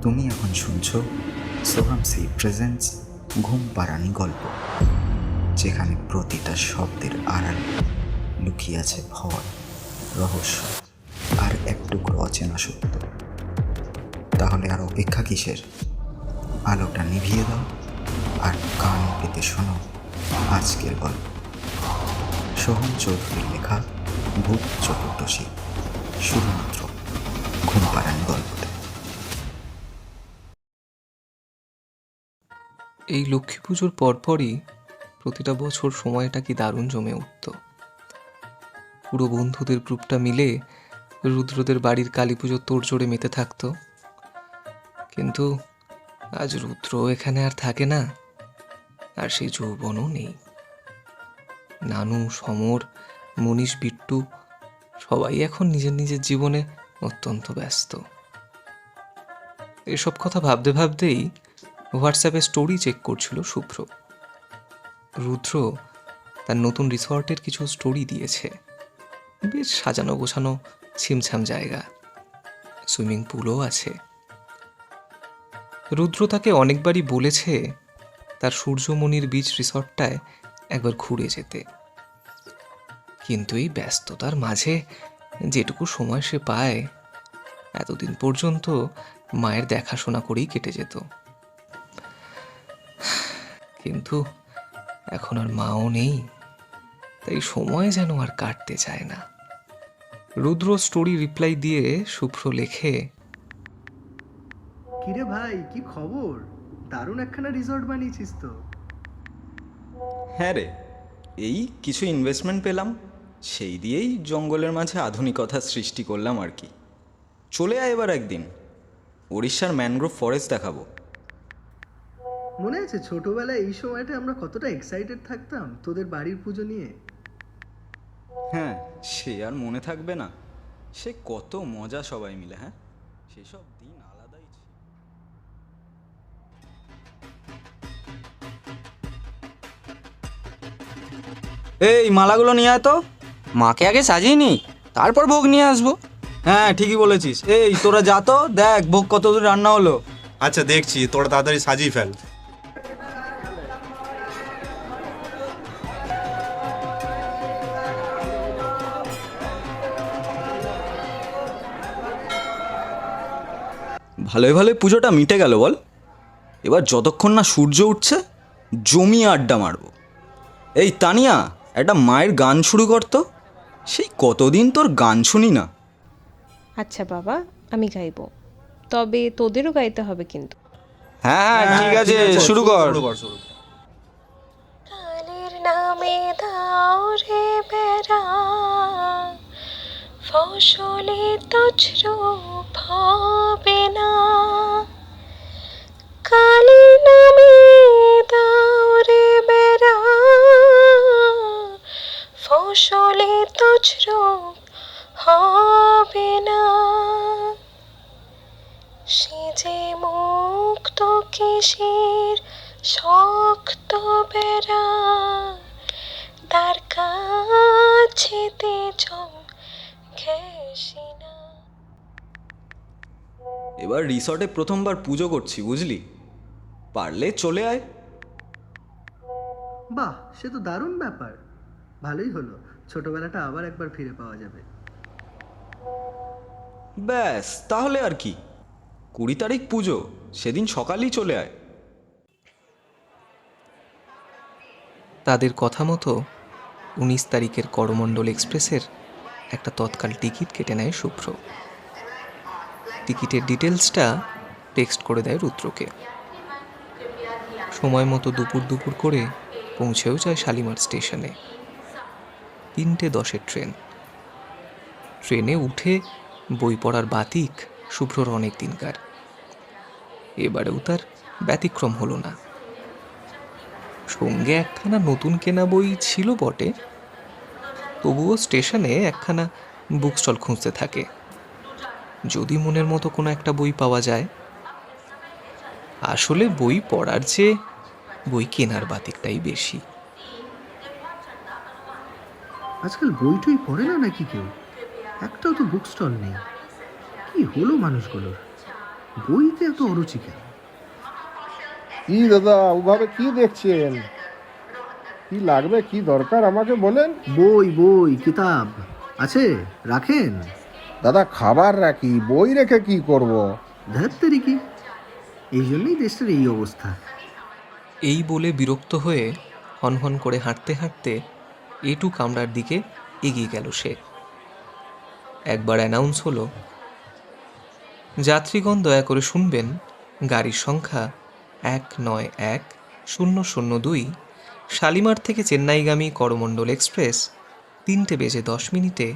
তুমি এখন শুনছো সোহাম সি প্রেজেন্টস ঘুম পাড়ানি গল্প, যেখানে প্রতিটা শব্দের আড়ালে লুকিয়ে আছে ভয়, রহস্য আর এক টুকরো অচেনা সত্য। তাহলে আর অপেক্ষা কিসের? আলোটা নিভিয়ে দাও আর কান পেতে শোনো আজকের গল্প। সোহম চৌধুরীর লেখা ভূত চতুর্দশী, শুধুমাত্র ঘুম পাড়ানি গল্পতে। এই লক্ষ্মী পুজোর পরপরই প্রতিটা বছর সময়টা কি দারুণ জমে উঠত। পুরো বন্ধুদের গ্রুপটা মিলে রুদ্রদের বাড়ির কালী পুজোর তোড়জোড়ে মেতে থাকতো। কিন্তু আজ রুদ্র এখানে আর থাকে না, আর সেই যৌবনও নেই। নানু, সমর, মনীষ, বিট্টু সবাই এখন নিজের নিজের জীবনে অত্যন্ত ব্যস্ত। এসব কথা ভাবতে ভাবতেই হোয়াটসঅ্যাপে স্টোরি চেক করছিল শুভ্র। রুদ্র তার নতুন রিসর্টের কিছু স্টোরি দিয়েছে। বেশ সাজানো গোছানো ছিমছাম জায়গা, সুইমিং পুলও আছে। রুদ্র তাকে অনেকবারই বলেছে তার সূর্যমণির বিচ রিসর্টটায় একবার ঘুরে যেতে, কিন্তু এই ব্যস্ততার মাঝে যেটুকু সময় সে পায় এতদিন পর্যন্ত মায়ের দেখাশোনা করেই কেটে যেত। কিন্তু এখন আর মাও নেই, তাই সময় যেন আর কাটতে চায় না। রুদ্র স্টোরি রিপ্লাই দিয়ে শুভ্র লেখে, কিরে ভাই, কি খবর? দারুণ একখানা রিসর্ট বানিয়েছিস তো। হ্যাঁ রে, এই কিছু ইনভেস্টমেন্ট পেলাম, সেই দিয়েই জঙ্গলের মাঝে আধুনিকতার সৃষ্টি করলাম আর কি। চলে আয় এবার একদিন, ওড়িশার ম্যানগ্রোভ ফরেস্ট দেখাবো। মনে আছে ছোটবেলায় এই সময়টা আমরা কতটা এক্সাইটেড থাকতাম তোদের বাড়ির পুজো নিয়ে? হ্যাঁ, সে আর মনে থাকবে না? সে কত মজা সবাই মিলে। হ্যাঁ, সেসব দিন আলাদাই ছিল। এই মালাগুলো নিয়ে আয় তো। মাকে আগে সাজিয়ে নি, তারপর ভোগ নিয়ে আসবো। হ্যাঁ, ঠিকই বলেছিস। এই তোরা যা তো, দেখ ভোগ কত দূর রান্না হলো। আচ্ছা দেখছি, তোরা তাড়াতাড়ি সাজিয়ে ফেল। ভালোই ভালোই পুজোটা মিটে গেল বল। এবার যতক্ষণ না সূর্য উঠছে জমিয়ে আড্ডা মারবো। এই তানিয়া, একটা মায়ের গান শুরু করতো, সেই কতদিন তোর গান শুনি না। আচ্ছা বাবা, আমি গাইবো, তবে তোদেরও গাইতে হবে কিন্তু। হ্যাঁ হ্যাঁ ঠিক আছে, শুরু কর। কালের নামে দাও রে বেড়া, ফসলে তছরূপ হবে না। কালের নামে দাও রে বেড়া, ফসলে তছরূপ হবে না। সে যে মুক্ত কিসের শক্ত বেড়া, তার কাছেতে জম ঘেঁষি না। এবার রিসর্টে প্রথমবার পুজো করছি বুঝলি, পারলে চলে আয়। বাহ, সে তো দারুণ ব্যাপার। ভালোই হলো, ছোটবেলাটা আবার একবার ফিরে পাওয়া যাবে। ব্যাস তাহলে আর কি, 20 তারিখ পুজো, সেদিন সকালেই চলে আয়। তাদের কথা মতো 19 তারিখের করমণ্ডল এক্সপ্রেসের একটা তৎকাল টিকিট কেটে নেয় শুভ্র। টিকিটের ডিটেলসটা টেক্সট করে দেয় রুদ্রকে। সময় মতো দুপুর দুপুর করে পৌঁছেও যায় শালিমার স্টেশনে। 3:10 ট্রেন। ট্রেনে উঠে বই পড়ার বাতিক শুভ্রর অনেক দিনকার। এবারেও তার ব্যতিক্রম হলো না। সঙ্গে একখানা নতুন কেনা বই ছিল বটে, তবুও স্টেশনে একখানা বুক স্টল খুঁজতে থাকে, যদি মনের মতো কোনো একটা বই পাওয়া যায়। আসলে বই পড়ার চেয়ে বই কেনার বাতিকটাই বেশি। আজকাল বইটই পড়ে না নাকি কেউ? একটাও তো বুক স্টল নেই। কি হলো মানুষগুলোর? বইতে এত অরুচি কেন? কি দাদা ওভাবে কি দেখছেন? কি লাগবে, কি দরকার আমাকে বলেন। বই বই কিতাব আছে, রাখেন। দাদা খাবার রাখি, বই রেখে কি করব? ধ্যাত্তেরি কি, এই জন্যই দেশটার এই অবস্থা। এই বলে বিরক্ত হয়ে হনহন করে হাঁটতে হাঁটতে এটু কামরার দিকে এগিয়ে গেল সে। একবার অ্যানাউন্স হলো, যাত্রীগণ দয়া করে শুনবেন, গাড়ির সংখ্যা 191002 শালিমার থেকে চেন্নাইগামী করমণ্ডল এক্সপ্রেস 3:10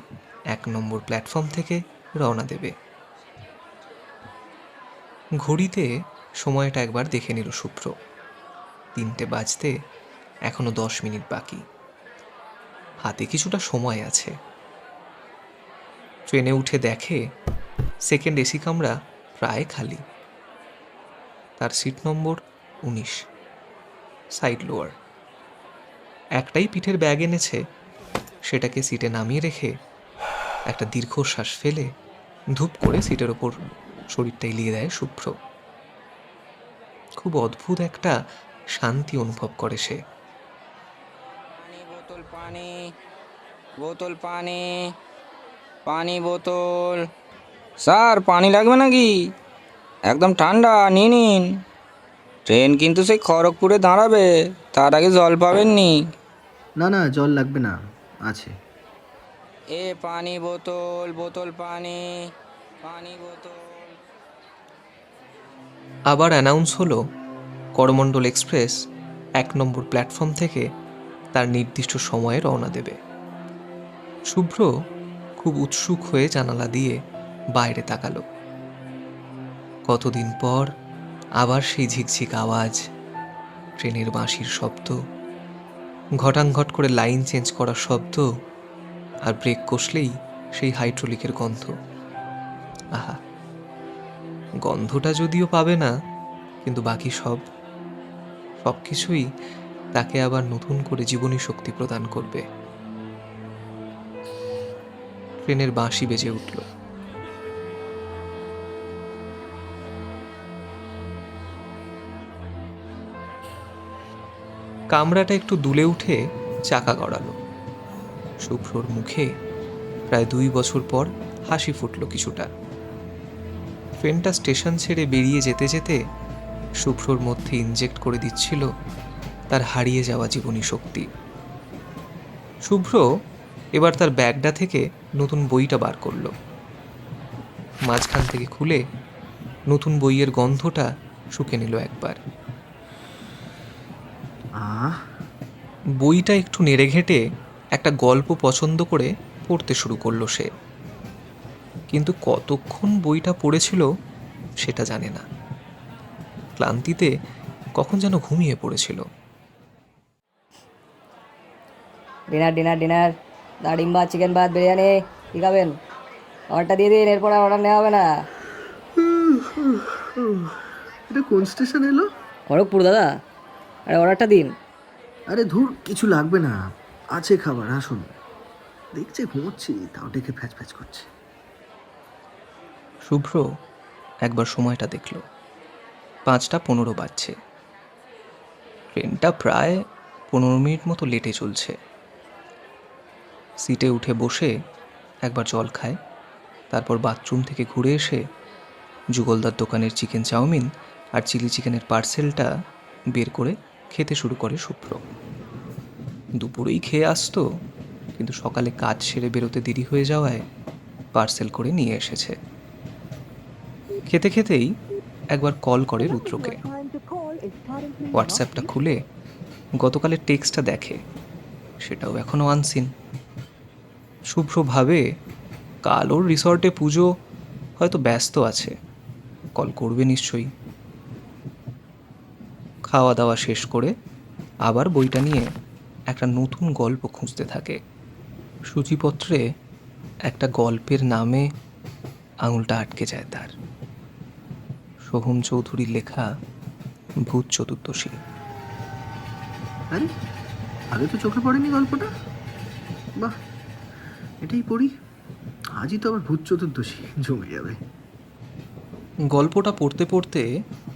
1 নম্বর প্ল্যাটফর্ম থেকে রওনা দেবে। ঘড়িতে সময়টা একবার দেখে নিল শুভ্র। 3টে বাজতে এখনো 10 মিনিট বাকি। হাতে কিছুটা সময় আছে। ট্রেনে উঠে দেখে সেকেন্ড এসি কামরা প্রায় খালি। তার সিট নম্বর 19, সাইড লোয়ার। একটাই পিঠের ব্যাগ এনেছে, সেটাকে সিটে নামিয়ে রেখে একটা দীর্ঘশ্বাস ফেলে ধূপ করে সিটের ওপর শরীরটা এলিয়ে দেয় শুভ্র। খুব অদ্ভুত একটা শান্তি অনুভব করে সে। বোতল পানি, বোতল পানি, পানি বোতল। স্যার পানি লাগবে নাকি? একদম ঠান্ডা, নিয়ে নিন। ট্রেন কিন্তু সেই খড়গপুরে দাঁড়াবে, তার আগে জল পাবেননি। না না, জল লাগবে না, আছে। এ পানি বোতল, বোতল পানি, পানি বোতল। আবার অ্যানাউন্স হলো, করমণ্ডল এক্সপ্রেস 1 নম্বর প্ল্যাটফর্ম থেকে তার নির্দিষ্ট সময়ে রওনা দেবে। শুভ্র খুব উৎসুক হয়ে জানালা দিয়ে বাইরে তাকালো। কতদিন পর আবার সেই ঝিকঝিক আওয়াজ, ট্রেনের বাঁশির শব্দ, ঘটাংঘট করে লাইন চেঞ্জ করার শব্দ, আর ব্রেক কষলেই সেই হাইড্রোলিকের গন্ধ। আহা, গন্ধটা যদিও পাবে না, কিন্তু বাকি সব কিছুই তাকে আবার নতুন করে জীবনী শক্তি প্রদান করবে। ট্রেনের বাঁশি বেজে উঠল। কামরাটা একটু দুলে উঠে চাকা গড়ালো। শুভ্রর মুখে প্রায় 2 বছর পর হাসি ফুটল কিছুটা। ট্রেনটা স্টেশন ছেড়ে বেরিয়ে যেতে যেতে শুভ্রর মধ্যে ইনজেক্ট করে দিচ্ছিল তার হারিয়ে যাওয়া জীবনী শক্তি। শুভ্র এবার তার ব্যাগটা থেকে নতুন বইটা বার করলো। মাঝখান থেকে খুলে নতুন বইয়ের গন্ধটা শুকে নিল একবার। বইটা একটু নেড়ে ঘেঁটে একটা গল্প পছন্দ করে পড়তে শুরু করলো সে। কিন্তু কতক্ষণ বইটা পড়েছিল সেটা জানে না। ক্লান্তিতে কখন যেন ঘুমিয়ে পড়েছিল। ডিনার ডিনার ডিনার, ডিম ভাত, চিকেন ভাত, বিরিয়ানি, কী খাবেন? অর্ডারটা দিয়ে দিন, এরপর আর অর্ডার নেওয়া হবে না। এটা কোন স্টেশন এলো? খড়গপুর দাদা। আরে অর্ডারটা দিন। আরে ধুর, কিছু লাগবে না, আছে খাবার, আসুন। দেখছে ঘুমোচ্ছি, তাও ডেকে ফ্যাচ ফ্যাচ করছে। শুভ্র একবার সময়টা দেখল, 5:15 বাজছে। ট্রেনটা প্রায় 15 মিনিট মতো লেটে চলছে। সিটে উঠে বসে একবার জল খায়, তারপর বাথরুম থেকে ঘুরে এসে যুগলদার দোকানের চিকেন চাউমিন আর চিলি চিকেনের পার্সেলটা বের করে খেতে শুরু করে শুভ্র। দুপুরেই খেয়ে আসতো, কিন্তু সকালে কাজ সেরে বেরোতে দেরি হয়ে যাওয়ায় পার্সেল করে নিয়ে এসেছে। খেতে খেতেই একবার কল করে রুদ্রকে। হোয়াটসঅ্যাপটা খুলে গতকালের টেক্সটটা দেখে, সেটাও এখনও আনসিন। শুভ্র ভাবে কাল ওর রিসর্টে পুজো, হয়তো ব্যস্ত আছে, কল করবে নিশ্চয়ই। খাওয়া দাওয়া শেষ করে আবার বইটা নিয়ে একটা নতুন গল্প খুঁজতে থাকে। সূচিপত্রে একটা গল্পের নামে আঙুলটা আটকে যায় তার। সোহম চৌধুরীর লেখা ভূত চতুর্দশী। আরে আগে তো চোখে পড়েনি গল্পটা। বাহ, এটাই পড়ি। আজই তো আবার ভূত চতুর্দশী, জমে যাবে। গল্পটা পড়তে পড়তে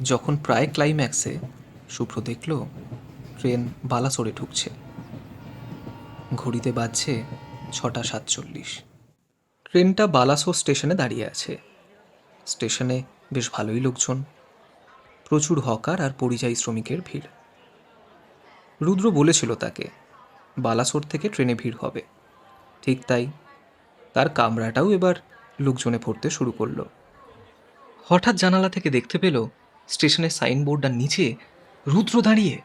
যখন প্রায় ক্লাইম্যাক্সে, শুভ্র দেখল ট্রেন বালাসোরে ঢুকছে। ঘড়িতে বাজছে 6:47। ট্রেনটা বালাসোর স্টেশনে দাঁড়িয়ে আছে। স্টেশনে বেশ ভালোই লোকজন, প্রচুর হকার আর পরিযায়ী শ্রমিকের ভিড়। রুদ্র বলেছিল তাকে বালাসোর থেকে ট্রেনে ভিড় হবে। ঠিক তাই, তার কামরাটাও এবার লোকজনে ভরতে শুরু করলো। হঠাৎ জানালা থেকে দেখতে পেল স্টেশনের সাইনবোর্ডটার নিচে রুদ্র দাঁড়িয়ে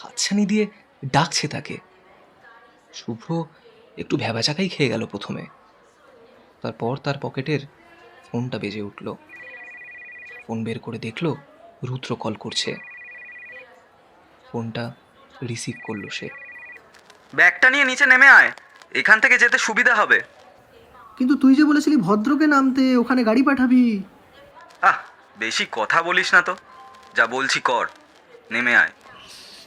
হাতছানি দিয়ে ডাকছে তাকে। শুভ্র একটু ভ্যাবাচাকাই খেয়ে গেল প্রথমে। তারপর তার পকেটের ফোনটা বেজে উঠল। ফোন বের করে দেখল রুদ্র কল করছে। ফোনটা রিসিভ করলো সে। ব্যাগটা নিয়ে নিচে নেমে আয়, এখান থেকে যেতে সুবিধা হবে। কিন্তু তুই যে বলেছিলি ভদ্রকে নামতে, ওখানে গাড়ি পাঠাবি। বেশি কথা বলিস না তো, যা বলছি কর, নেমে আয়।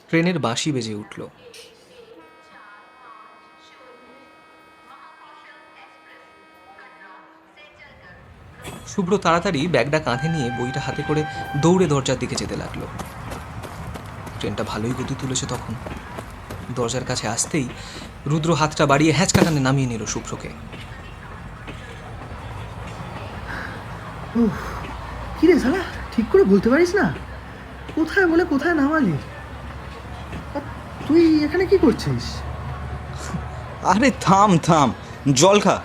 ট্রেনের বাঁশি বেজে উঠল। শুভ্র তাড়াতাড়ি ব্যাগটা কাঁধে নিয়ে বইটা হাতে করে দৌড়ে দরজার দিকে যেতে লাগলো। ট্রেনটা ভালোই গতি তুলেছে তখন। দরজার কাছে আসতেই রুদ্র হাতটা বাড়িয়ে হ্যাঁচকা টানে নামিয়ে নিল শুভ্রকে। কি রে শালা, ঠিক করে বলতে পারিস না? কোথায় বলে কোথায় নামালি? আর তুই এখানে কি করছিস? আরে থাম থাম, জল খা।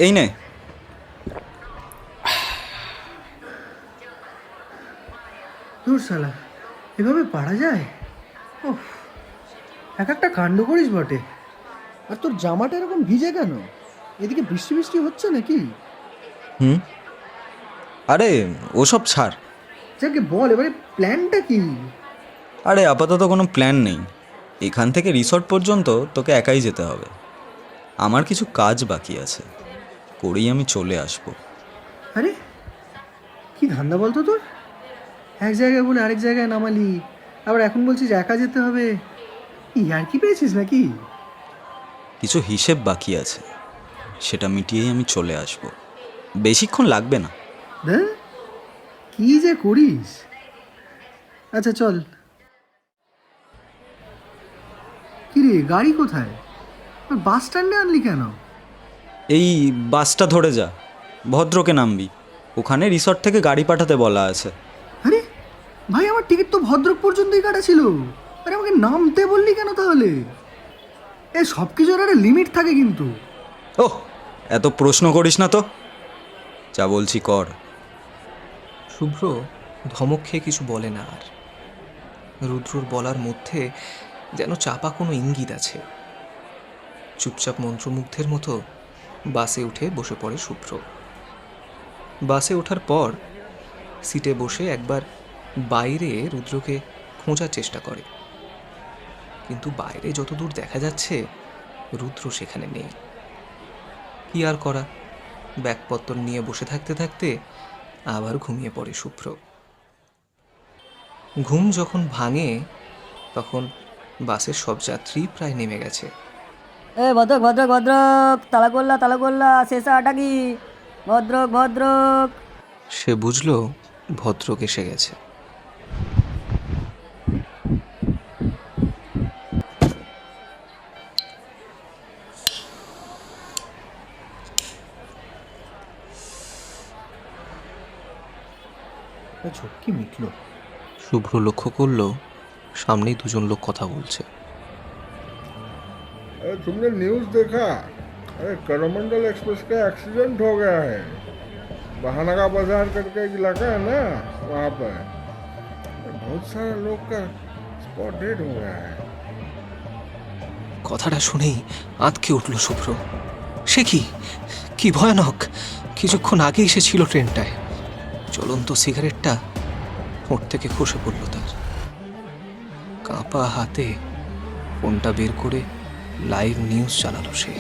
এই নে। দূর শালা, এভাবে পারা যায়? ওহ, এক একটা কাণ্ড করিস বটে। আর তোর জামাটা এরকম ভিজে কেন? এদিকে বৃষ্টি বৃষ্টি হচ্ছে নাকি? আরে ওসব ছাড়। যাকে বল, এবারে প্ল্যানটা কি? আরে আপাতত কোনো প্ল্যান নেই। এখান থেকে রিসর্ট পর্যন্ত তোকে একাই যেতে হবে। আমার কিছু কাজ বাকি আছে, করেই আমি চলে আসবো। আরে কি ধান্দা বলতো তোর? এক জায়গায় বলে আরেক জায়গায় নামালি, আবার এখন বলছিস একা যেতে হবে। ইয়ার কি পেয়েছিস নাকি? কিছু হিসেব বাকি আছে, সেটা মিটিয়েই আমি চলে আসবো। বেশিক্ষণ লাগবে না। কি যে করিস। আচ্ছা চল। কিরে, গাড়ি কোথায়? বাস স্ট্যান্ডে আনলি কেন? এই বাসটা ধরে যা, ভদ্রকে নামবি। ওখানে রিসর্ট থেকে গাড়ি পাঠাতে বলা আছে। আরে ভাই, আমার টিকিট তো ভদ্রক পর্যন্তই কাটা ছিল। আরে আমাকে নামতে বললি কেন তাহলে? এ সব কিছুর একটা লিমিট থাকে কিন্তু। ওহ, এত প্রশ্ন করিস না তো, যা বলছি কর। শুভ্র ধমক খেয়ে কিছু বলে না আর। রুদ্রর বলার মধ্যে যেন চাপা কোনো ইঙ্গিত আছে। চুপচাপ মন্ত্রমুগ্ধের মতো বাসে উঠে বসে পড়ে শুভ্র। বাসে ওঠার পর সিটে বসে একবার বাইরে রুদ্রকে খোঁজার চেষ্টা করে, কিন্তু বাইরে যতদূর দেখা যাচ্ছে রুদ্র সেখানে নেই। কি আর করা, ব্যাগপত্র নিয়ে বসে থাকতে থাকতে আবার ঘুমিয়ে পড়ে শুভ্র। ঘুম যখন ভাঙে তখন বাসের সব যাত্রী প্রায় নেমে গেছে। ভদ্রক ভদ্রক ভদ্রক, তালা করলা শেষে আটা কি? ভদ্রক ভদ্রক। সে বুঝল ভদ্রক এসে গেছে। ঝক্কি মিটলো। শুভ্র লক্ষ্য করল সামনেই দুজন লোক কথা বলছে। अरे तुमने न्यूज़ देखा? अरे करमंडल एक्सप्रेस का एक्सीडेंट हो गया है। बहानगा बाजार करके एक इलाका है ना, वहाँ पर बहुत सारे लोग का स्पॉट डेड हो गया है। কথাটা শুনেই আঁতকে উঠল শুভ্র। সে কি ভয়ানক! কিছুক্ষণ আগেই সে ছিল ট্রেনটায়। জ্বলন্ত সিগারেটটা ঠোঁট থেকে খসে পড়ল তার। কাঁপা হাতে ফোনটা বের করে লাইভ নিউজ চালালো সে।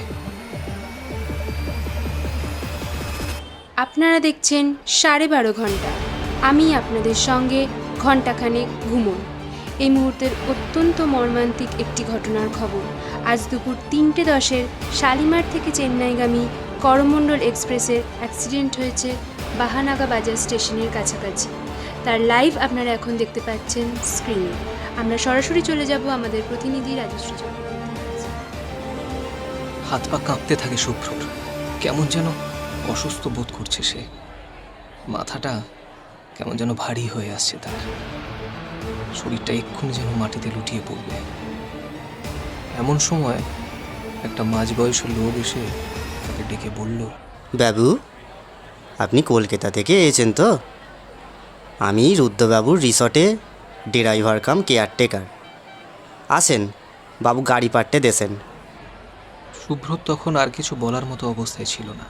আপনারা দেখছেন 12:30 ঘন্টা। আমি আপনাদের সঙ্গে ঘণ্টাখানেক ঘুমন। এই মুহূর্তের অত্যন্ত মর্মান্তিক একটি ঘটনার খবর। আজ দুপুর 3:10 শালিমার থেকে চেন্নাইগামী করমণ্ডল এক্সপ্রেসের অ্যাক্সিডেন্ট হয়েছে বাহানাগা বাজার স্টেশনের কাছাকাছি। তার লাইভ আপনারা এখন দেখতে পাচ্ছেন স্ক্রিনে। আমরা সরাসরি চলে যাব আমাদের প্রতিনিধি রাজশ্রী চক্রবর্তীর কাছে। হাত পা কাঁপতে থাকে শুভ্রর। কেমন যেন অসুস্থ বোধ করছে সে। মাথাটা কেমন যেন ভারী হয়ে আসছে তার। শরীরটা এক্ষুনি যেন মাটিতে লুটিয়ে পড়বে। এমন সময় একটা মাঝবয়সী লোক এসে তাকে ডেকে বলল, বাবু, আপনি কলকাতা থেকে এসেছেন তো? আমি রুদ্রবাবুর রিসর্টে ড্রাইভার কাম কেয়ারটেকার। আসেন, বাবু গাড়ি পাঠতে দেশেন। শুভ্র তখন আর কিছু বলার মতো অবস্থায় ছিল না।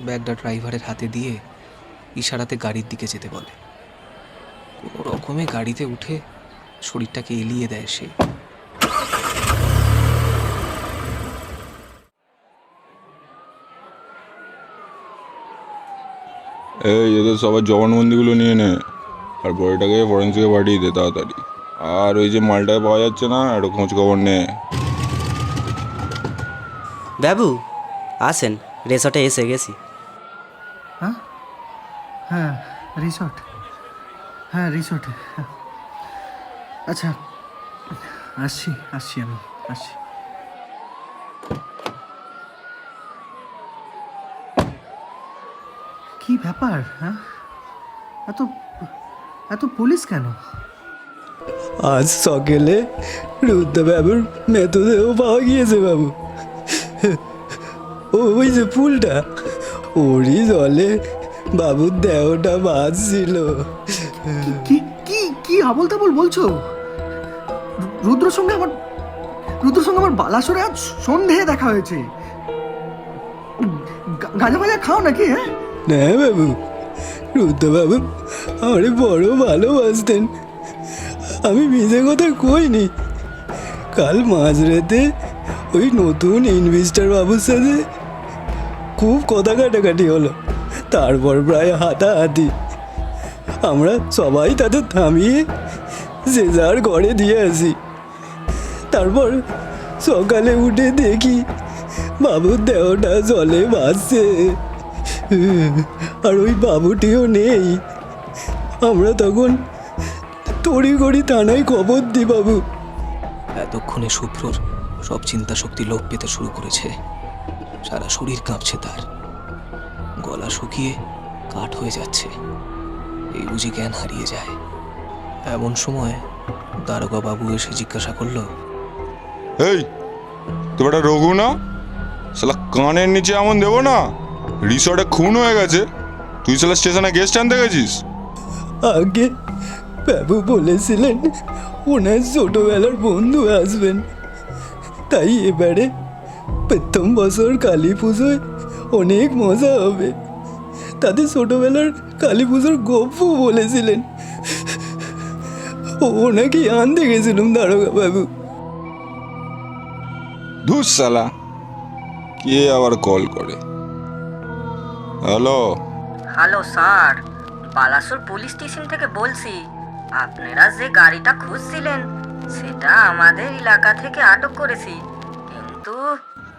ব্যাগটা ড্রাইভারের হাতে দিয়ে ইশারাতে গাড়ির দিকে যেতে বলে। কোনো রকমে গাড়িতে উঠে শরীরটাকে এলিয়ে দেয় সে। এই এদের সবার জবানবন্দিগুলো নিয়ে নে, আর বডিটাকে ফরেন্সিকে পাঠিয়ে দে তাড়াতাড়ি। আর ওই যে মালটাকে পাওয়া যাচ্ছে না, একটু খোঁজ খবর নে। বাবু আসেন, রিসর্টে এসে গেছি। হ্যাঁ হ্যাঁ রিসর্ট, হ্যাঁ রিসর্টে। আচ্ছা আসছি আমি আসছি। কি ব্যাপার? হ্যাঁ, এত এত পুলিশ কেন? আজ সকালে রুদ্রবাবুর মৃতদেহ পাওয়া গিয়েছে বাবু। ওই যে ফুলটা, ওরই জলে বাবুর দেহটা বাঁচছিল। কি কি কি আবল তাবল বলছো? রুদ্রর সঙ্গে আমার বালাসরে আজ সন্ধে দেখা হয়েছে। গাঁজা বাজা খাও নাকি? হ্যাঁ না বাবু, রুদ্রবাবু আমারে বড় ভালোবাসতেন। আমি মিজে কথা কইনি। কাল মাঝরাতে ওই নতুন ইনভেস্টার বাবুর সাথে খুব কথা কাটাকাটি হলো। তারপর প্রায় হাতাহাতি। আমরা সবাই তাদের থামিয়ে যে যার ঘরে দিয়ে আসি। তারপর সকালে উঠে দেখি বাবুর দেহটা জলে ভাসছে, আর ওই বাবুটিও নেই। আমরা তখন তড়িঘড়ি থানায় খবর দিই বাবু। এতক্ষণে শুভ্রর সব চিন্তা শক্তি লোপ পেতে শুরু করেছে। সারা শরীর কাঁপছে তার, গলা শুকিয়ে কাঠ হয়ে যাচ্ছে। এই বুঝে জ্ঞান হারিয়ে যায়। এমন সময় দারোগা বাবু এসে জিজ্ঞাসা করলো, এই তোমার একটা রঘু না? শালা কানের নিচে এমন দেবো না, রিসর্টে খুন হয়ে গেছে, তুই শালা স্টেশনে গেস্ট আনতে গেছিস? আগে বাবু বলেছিলেন ওনার ছোটবেলার বন্ধু আসবেন, তাই এবারে প্রথম বছর কালী পুজোয় অনেক মজা হবে। তাদের ছোটবেলার কালী পুজোর গপ্প বলেছিলেন। ওনাকে আনতে গেছিলাম দারোগা বাবু। ধুস শালা, কে আবার কল করে? Hello hello sir, Balasore police station থেকে বলছি। আপনারা যে গাড়িটা খুঁজছিলেন সেটা আমাদের এলাকা থেকে আটক করেছি,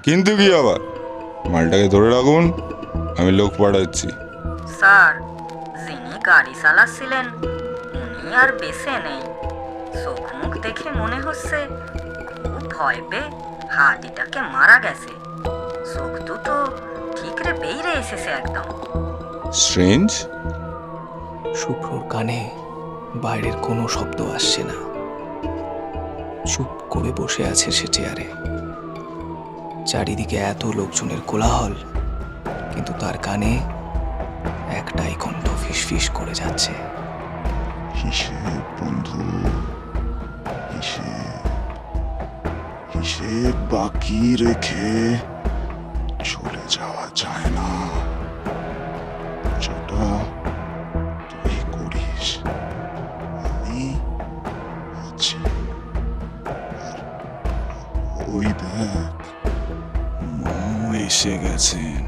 কিন্তু কি আবার? মালটাকে ধরে রাখুন, আমি লোক পাঠাচ্ছি। স্যার যিনি গাড়ি চালাচ্ছিলেন উনি আর বেঁচে নেই। চোখ মুখ দেখে মনে হচ্ছে খুব ভয় পেয়ে হাতিটাকে মারা গেছে। চোখ দুটো ঠিকরে বেরিয়ে এসেছে একদম। স্ট্রেঞ্জ। শুভ্রর কানে বাইরের কোনো শব্দ আসছে না। চুপ করে বসে আছে সে চেয়ারে। চারিদিকে এত লোকজনের কোলাহল, কিন্তু তার কানে একটাই কণ্ঠ ফিসফিস করে যাচ্ছে, হিসেব বন্ধু, হিসেব বাকি রেখে চলে যাওয়া যায় না। যেটা তুই করিস আমি আছি। ওই দেখ, মা এসে গেছেন।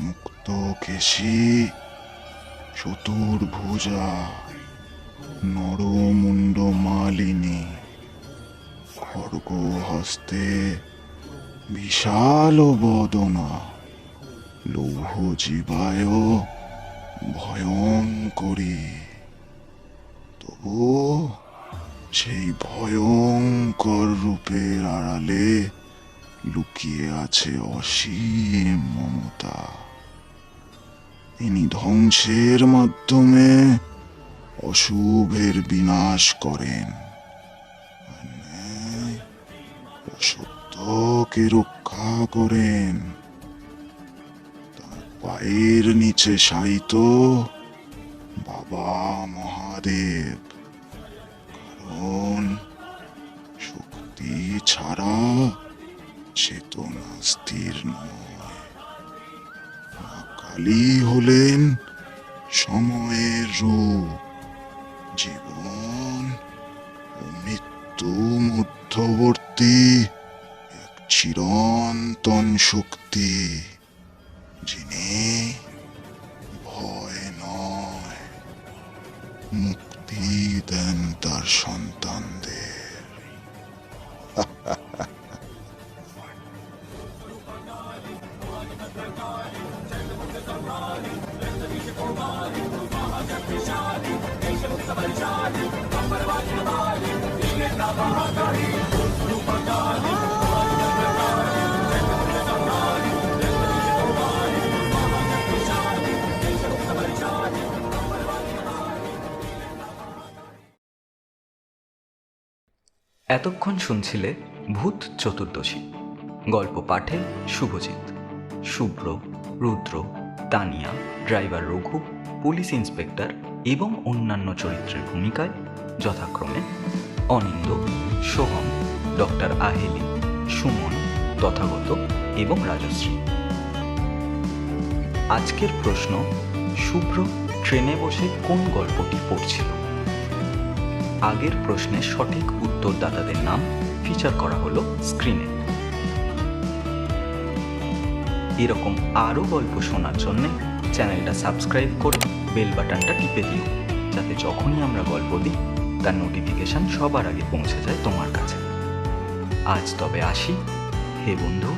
মুক্ত কেশি, চতুর্ভুজা, নরমুণ্ড মালিনী, খড়গ হস্তে, বিশাল বদনা, লৌহ জীবায় ভয়ঙ্করী, তবু সেই ভয়ঙ্কর রূপের আড়ালে লুকিয়ে আছে অসীম মমতা। তিনি ধ্বংসের মাধ্যমে অশুভের বিনাশ করেন, অন্যায় ও সত্যকে রক্ষা করেন। তার পায়ের নিচে শায়িত বাবা মহাদেব, কারণ শক্তি ছাড়া চেতনা স্থির নয়। মা কালী হলেন সময়ের রূপ, জীবন ও মৃত্যু মধ্যবর্তী এক চিরন্তন শক্তি, যিনি ভয় নয়, মুক্তি দেন তার সন্তানদের। এতক্ষণ শুনছিলে ভূত চতুর্দশী। গল্প পাঠে Shubhajit, Shubhra, Rudra, Tania, driver Raghu, police inspector এবং অন্যান্য চরিত্রের ভূমিকায় যথাক্রমে অনিন্দ, সোহম, ডক্টর আহেলি, সুমন, তথাগত এবং রাজশ্রী। আজকের প্রশ্ন, শুভ্র ট্রেনে বসে কোন গল্পটি পড়ছিল? আগের প্রশ্নের সঠিক উত্তরদাতাদের নাম ফিচার করা হলো স্ক্রিনে। এরকম আরও গল্প শোনার জন্যে চ্যানেলটা সাবস্ক্রাইব করে বেল বাটনটা টিপে দিও, যাতে যখনই আমরা গল্প দিই তার নোটিফিকেশন সবার আগে পৌঁছে যায় তোমার কাছে। আজ তবে আসি, হে বন্ধু।